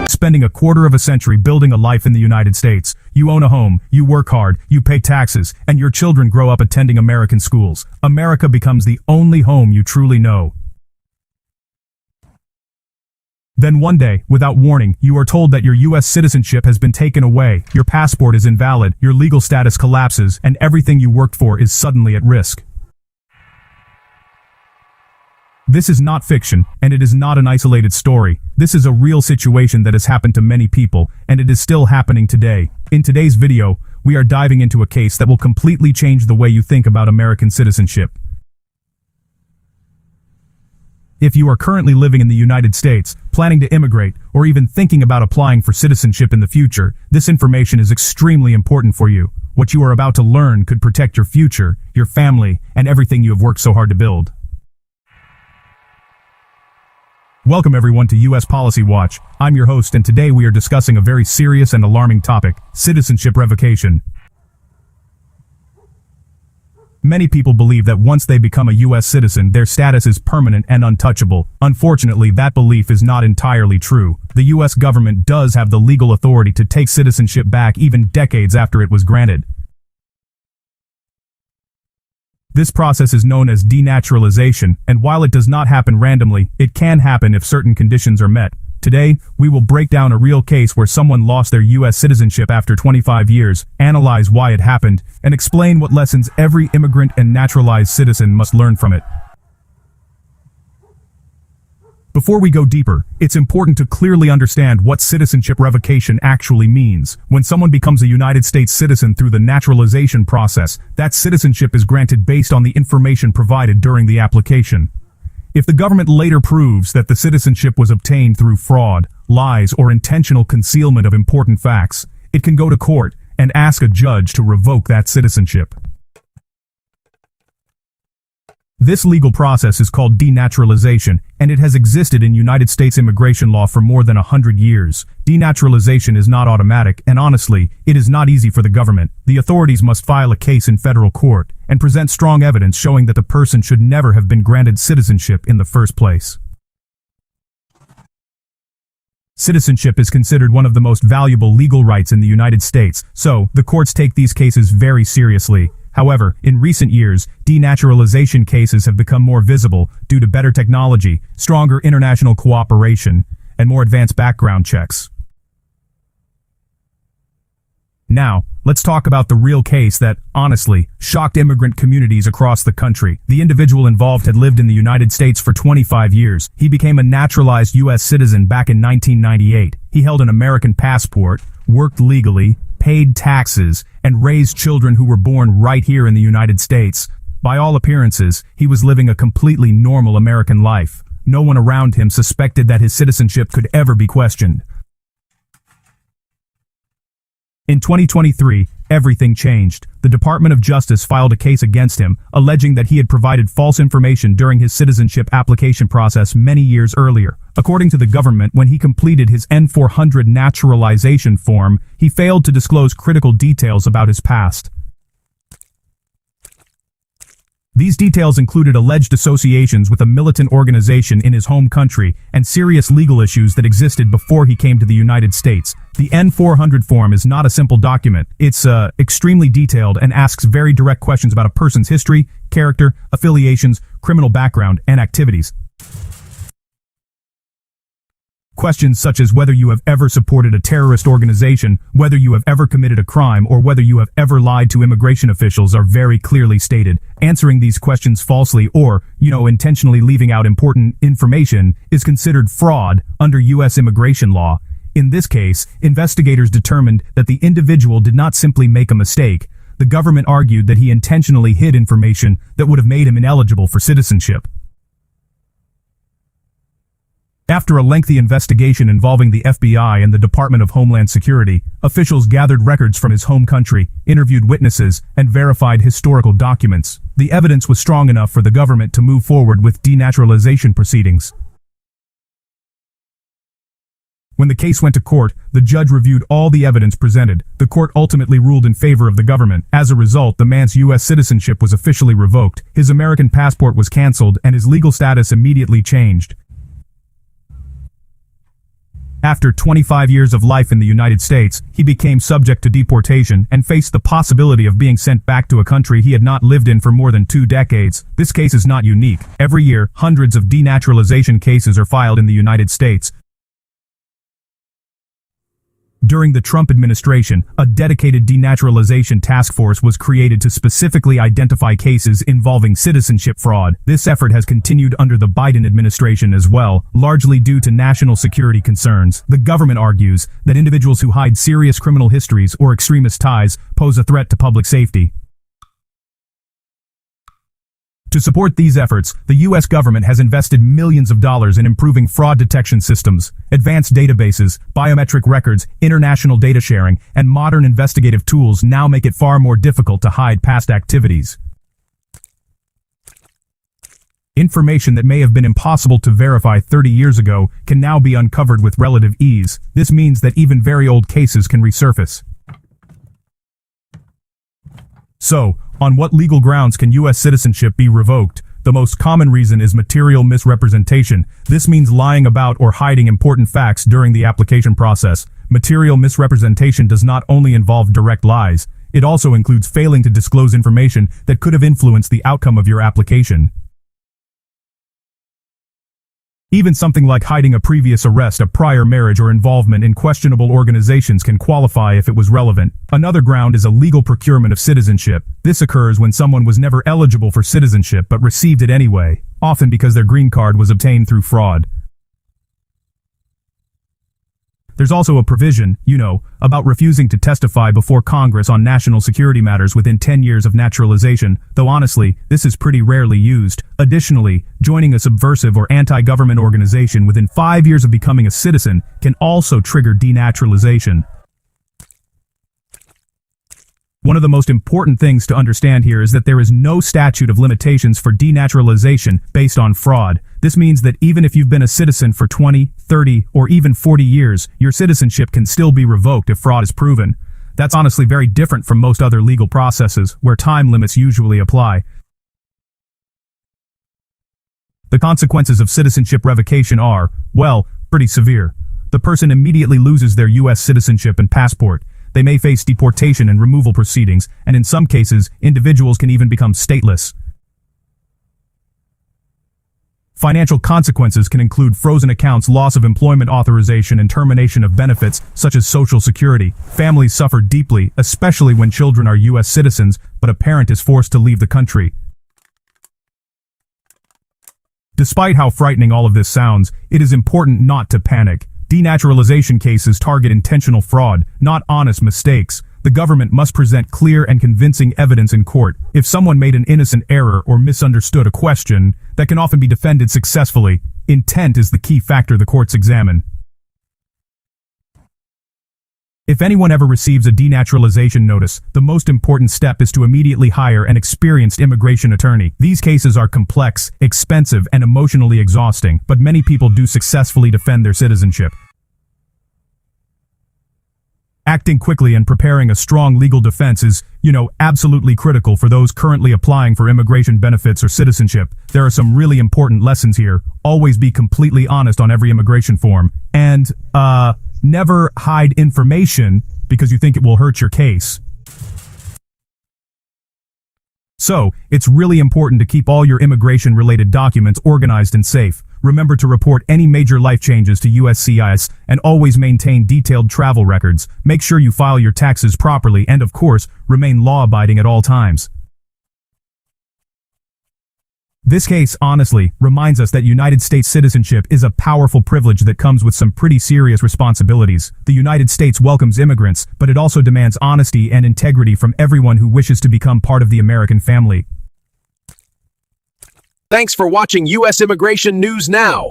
Spending a quarter of a century building a life in the United States. You own a home, you work hard, you pay taxes, and your children grow up attending American schools. America becomes the only home you truly know. Then one day, without warning, you are told that your U.S. citizenship has been taken away, your passport is invalid, your legal status collapses, and everything you worked for is suddenly at risk. This is not fiction, and it is not an isolated story. This is a real situation that has happened to many people, and it is still happening today. In today's video, we are diving into a case that will completely change the way you think about American citizenship. If you are currently living in the United States, planning to immigrate, or even thinking about applying for citizenship in the future, this information is extremely important for you. What you are about to learn could protect your future, your family, and everything you have worked so hard to build. Welcome everyone to US Policy Watch. I'm your host, and today we are discussing a very serious and alarming topic: citizenship revocation. Many people believe that once they become a US citizen, their status is permanent and untouchable. Unfortunately, that belief is not entirely true. The US government does have the legal authority to take citizenship back even decades after it was granted. This process is known as denaturalization, and while it does not happen randomly, it can happen if certain conditions are met. Today, we will break down a real case where someone lost their U.S. citizenship after 25 years, analyze why it happened, and explain what lessons every immigrant and naturalized citizen must learn from it. Before we go deeper, it's important to clearly understand what citizenship revocation actually means. When someone becomes a United States citizen through the naturalization process, that citizenship is granted based on the information provided during the application. If the government later proves that the citizenship was obtained through fraud, lies, or intentional concealment of important facts, it can go to court and ask a judge to revoke that citizenship. This legal process is called denaturalization, and it has existed in United States immigration law for more than 100 years. Denaturalization is not automatic, and honestly, it is not easy for the government. The authorities must file a case in federal court and present strong evidence showing that the person should never have been granted citizenship in the first place. Citizenship is considered one of the most valuable legal rights in the United States, so the courts take these cases very seriously. However, in recent years, denaturalization cases have become more visible due to better technology, stronger international cooperation, and more advanced background checks. Now, let's talk about the real case that, honestly, shocked immigrant communities across the country. The individual involved had lived in the United States for 25 years. He became a naturalized U.S. citizen back in 1998. He held an American passport, worked legally, paid taxes, and raised children who were born right here in the United States. By all appearances, he was living a completely normal American life. No one around him suspected that his citizenship could ever be questioned. In 2023, everything changed. The Department of Justice filed a case against him, alleging that he had provided false information during his citizenship application process many years earlier. According to the government, when he completed his N-400 naturalization form, he failed to disclose critical details about his past. These details included alleged associations with a militant organization in his home country and serious legal issues that existed before he came to the United States. The N-400 form is not a simple document. It's extremely detailed and asks very direct questions about a person's history, character, affiliations, criminal background, and activities. Questions such as whether you have ever supported a terrorist organization, whether you have ever committed a crime, or whether you have ever lied to immigration officials are very clearly stated. Answering these questions falsely or, intentionally leaving out important information is considered fraud under U.S. immigration law. In this case, investigators determined that the individual did not simply make a mistake. The government argued that he intentionally hid information that would have made him ineligible for citizenship. After a lengthy investigation involving the FBI and the Department of Homeland Security, officials gathered records from his home country, interviewed witnesses, and verified historical documents. The evidence was strong enough for the government to move forward with denaturalization proceedings. When the case went to court, the judge reviewed all the evidence presented. The court ultimately ruled in favor of the government. As a result, the man's U.S. citizenship was officially revoked. His American passport was canceled, and his legal status immediately changed. After 25 years of life in the United States, he became subject to deportation and faced the possibility of being sent back to a country he had not lived in for more than 2 decades. This case is not unique. Every year, hundreds of denaturalization cases are filed in the United States. During the Trump administration, a dedicated denaturalization task force was created to specifically identify cases involving citizenship fraud. This effort has continued under the Biden administration as well, largely due to national security concerns. The government argues that individuals who hide serious criminal histories or extremist ties pose a threat to public safety. To support these efforts, the U.S. government has invested millions of dollars in improving fraud detection systems. Advanced databases, biometric records, international data sharing, and modern investigative tools now make it far more difficult to hide past activities. Information that may have been impossible to verify 30 years ago can now be uncovered with relative ease. This means that even very old cases can resurface. So, on what legal grounds can U.S. citizenship be revoked? The most common reason is material misrepresentation. This means lying about or hiding important facts during the application process. Material misrepresentation does not only involve direct lies, it also includes failing to disclose information that could have influenced the outcome of your application. Even something like hiding a previous arrest, a prior marriage, or involvement in questionable organizations can qualify if it was relevant. Another ground is illegal procurement of citizenship. This occurs when someone was never eligible for citizenship but received it anyway, often because their green card was obtained through fraud. There's also a provision, about refusing to testify before Congress on national security matters within 10 years of naturalization, though honestly, this is pretty rarely used. Additionally, joining a subversive or anti-government organization within 5 years of becoming a citizen can also trigger denaturalization. One of the most important things to understand here is that there is no statute of limitations for denaturalization based on fraud. This means that even if you've been a citizen for 20, 30, or even 40 years, your citizenship can still be revoked if fraud is proven. That's honestly very different from most other legal processes, where time limits usually apply. The consequences of citizenship revocation are, well, pretty severe. The person immediately loses their U.S. citizenship and passport. They may face deportation and removal proceedings, and in some cases, individuals can even become stateless. Financial consequences can include frozen accounts, loss of employment authorization, and termination of benefits, such as Social Security. Families suffer deeply, especially when children are U.S. citizens, but a parent is forced to leave the country. Despite how frightening all of this sounds, it is important not to panic. Denaturalization cases target intentional fraud, not honest mistakes. The government must present clear and convincing evidence in court. If someone made an innocent error or misunderstood a question, that can often be defended successfully. Intent is the key factor the courts examine. If anyone ever receives a denaturalization notice, the most important step is to immediately hire an experienced immigration attorney. These cases are complex, expensive, and emotionally exhausting, but many people do successfully defend their citizenship. Acting quickly and preparing a strong legal defense is, absolutely critical for those currently applying for immigration benefits or citizenship. There are some really important lessons here. Always be completely honest on every immigration form. And, never hide information because you think it will hurt your case. So, it's really important to keep all your immigration-related documents organized and safe. Remember to report any major life changes to USCIS and always maintain detailed travel records. Make sure you file your taxes properly and, of course, remain law-abiding at all times. This case, honestly, reminds us that United States citizenship is a powerful privilege that comes with some pretty serious responsibilities. The United States welcomes immigrants, but it also demands honesty and integrity from everyone who wishes to become part of the American family. Thanks for watching U.S. Immigration News Now.